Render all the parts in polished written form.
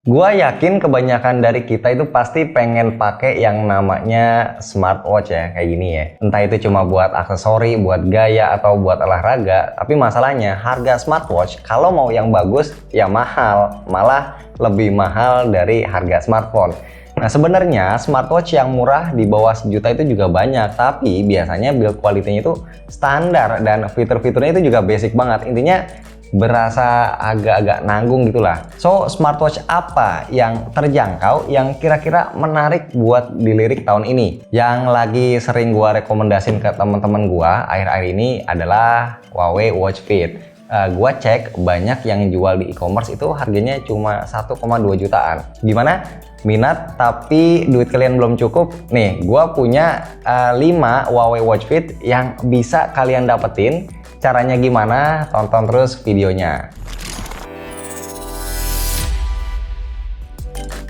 Gua yakin kebanyakan dari kita itu pasti pengen pakai yang namanya smartwatch ya, kayak gini ya. Entah itu cuma buat aksesori, buat gaya, atau buat olahraga. Tapi masalahnya harga smartwatch kalau mau yang bagus ya mahal, malah lebih mahal dari harga smartphone. Nah sebenarnya smartwatch yang murah di bawah sejuta itu juga banyak, tapi biasanya build quality-nya itu standar dan fitur-fiturnya itu juga basic banget. Intinya berasa agak-agak nanggung gitulah. So, smartwatch apa yang terjangkau yang kira-kira menarik buat dilirik tahun ini? Yang lagi sering gua rekomendasin ke teman-teman gua akhir-akhir ini adalah Huawei Watch Fit. Gua cek banyak yang jual di e-commerce itu harganya cuma 1,2 jutaan. Gimana? Minat tapi duit kalian belum cukup? Nih, gua punya 5 Huawei Watch Fit yang bisa kalian dapetin. Caranya gimana? Tonton terus videonya.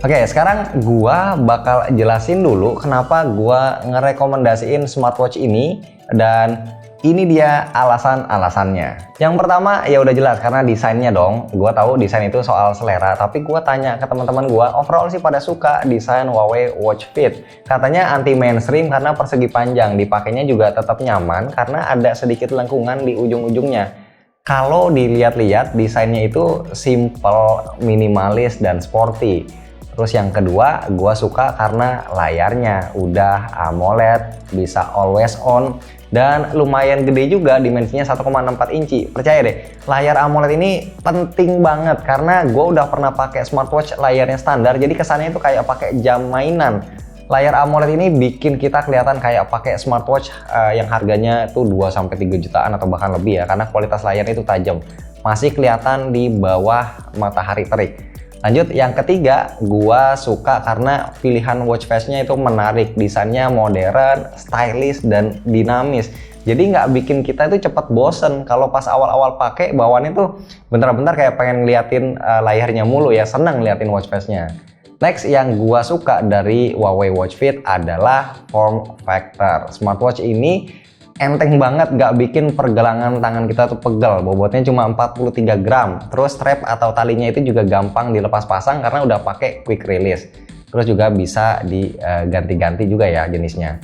Oke, sekarang gua bakal jelasin dulu kenapa gua ngerekomendasiin smartwatch ini, dan ini dia alasan-alasannya. Yang pertama ya udah jelas karena desainnya dong. Gua tahu desain itu soal selera, tapi gua tanya ke teman-teman gua, overall sih pada suka desain Huawei Watch Fit. Katanya anti mainstream karena persegi panjang, dipakainya juga tetap nyaman karena ada sedikit lengkungan di ujung-ujungnya. Kalau dilihat-lihat desainnya itu simple, minimalis dan sporty. Terus yang kedua, gua suka karena layarnya udah AMOLED, bisa always on, dan lumayan gede juga, dimensinya 1,64 inci. Percaya deh, layar AMOLED ini penting banget karena gue udah pernah pakai smartwatch layarnya standar, jadi kesannya itu kayak pakai jam mainan. Layar AMOLED ini bikin kita kelihatan kayak pakai smartwatch yang harganya tuh 2-3 jutaan atau bahkan lebih ya, karena kualitas layarnya itu tajam. Masih kelihatan di bawah matahari terik. Lanjut, yang ketiga, gua suka karena pilihan watch face-nya itu menarik, desainnya modern, stylish, dan dinamis. Jadi nggak bikin kita itu cepet bosen. Kalau pas awal-awal pakai, bawaannya tuh bentar-bentar kayak pengen ngeliatin layarnya mulu ya, seneng ngeliatin watch face-nya. Next, yang gua suka dari Huawei Watch Fit adalah form factor. Smartwatch ini enteng banget, nggak bikin pergelangan tangan kita tuh pegel. Bobotnya cuma 43 gram. Terus strap atau talinya itu juga gampang dilepas pasang karena udah pakai quick release. Terus juga bisa diganti-ganti juga ya jenisnya.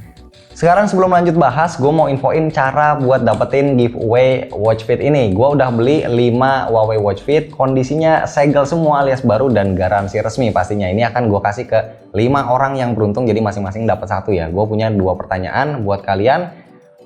Sekarang sebelum lanjut bahas, gue mau infoin cara buat dapetin giveaway Watch Fit ini. Gue udah beli 5 Huawei Watch Fit, kondisinya segel semua alias baru dan garansi resmi pastinya. Ini akan gue kasih ke 5 orang yang beruntung, jadi masing-masing dapat 1 ya. Gue punya 2 pertanyaan buat kalian.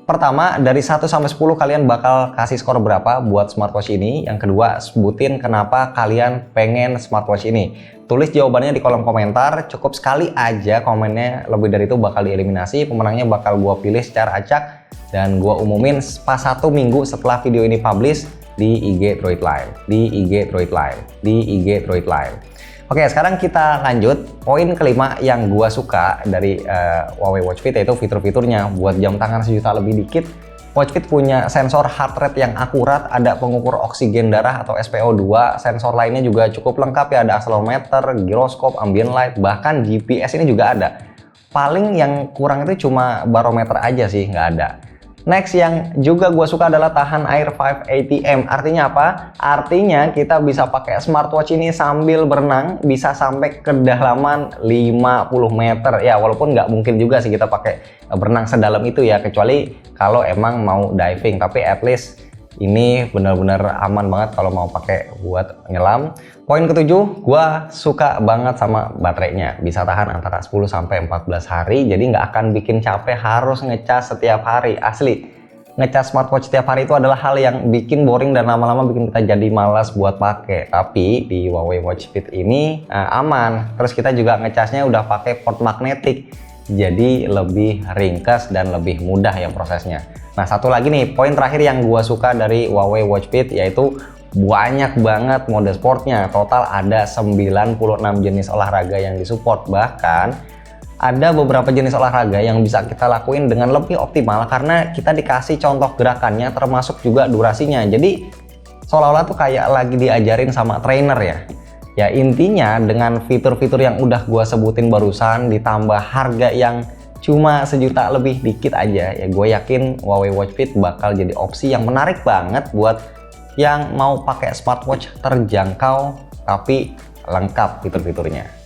Pertama, dari 1 sampai 10 kalian bakal kasih skor berapa buat smartwatch ini. Yang kedua, sebutin kenapa kalian pengen smartwatch ini. Tulis jawabannya di kolom komentar, cukup sekali aja komennya, lebih dari itu bakal dieliminasi. Pemenangnya bakal gua pilih secara acak dan gua umumin pas 1 minggu setelah video ini publish di IG Droid Live, di IG Droid Live, di IG Droid Live. Oke, sekarang kita lanjut. Poin kelima yang gua suka dari Huawei Watch Fit yaitu fitur-fiturnya. Buat jam tangan sejuta lebih dikit, Watch Fit punya sensor heart rate yang akurat, ada pengukur oksigen darah atau SpO2, sensor lainnya juga cukup lengkap ya, ada accelerometer, giroskop, ambient light, bahkan GPS ini juga ada. Paling yang kurang itu cuma barometer aja sih, nggak ada. Next, yang juga gue suka adalah tahan air 5 ATM. Artinya apa? Artinya kita bisa pakai smartwatch ini sambil berenang, bisa sampai kedalaman 50 meter. Ya, walaupun nggak mungkin juga sih kita pakai berenang sedalam itu ya, kecuali kalau emang mau diving. Tapi at least ini benar-benar aman banget kalau mau pakai buat nyelam. Poin ketujuh, gue suka banget sama baterainya. Bisa tahan antara 10 sampai 14 hari, jadi nggak akan bikin capek harus ngecas setiap hari. Asli, ngecas smartwatch setiap hari itu adalah hal yang bikin boring dan lama-lama bikin kita jadi malas buat pakai. Tapi di Huawei Watch Fit ini aman. Terus kita juga ngecasnya udah pakai port magnetik, jadi lebih ringkas dan lebih mudah ya prosesnya. Nah, satu lagi nih, poin terakhir yang gua suka dari Huawei Watch Fit yaitu banyak banget mode sportnya. Total ada 96 jenis olahraga yang disupport. Bahkan ada beberapa jenis olahraga yang bisa kita lakuin dengan lebih optimal karena kita dikasih contoh gerakannya termasuk juga durasinya. Jadi seolah-olah tuh kayak lagi diajarin sama trainer ya. Ya intinya dengan fitur-fitur yang udah gua sebutin barusan ditambah harga yang cuma sejuta lebih dikit aja ya, gue yakin Huawei Watch Fit bakal jadi opsi yang menarik banget buat yang mau pakai smartwatch terjangkau tapi lengkap fitur-fiturnya.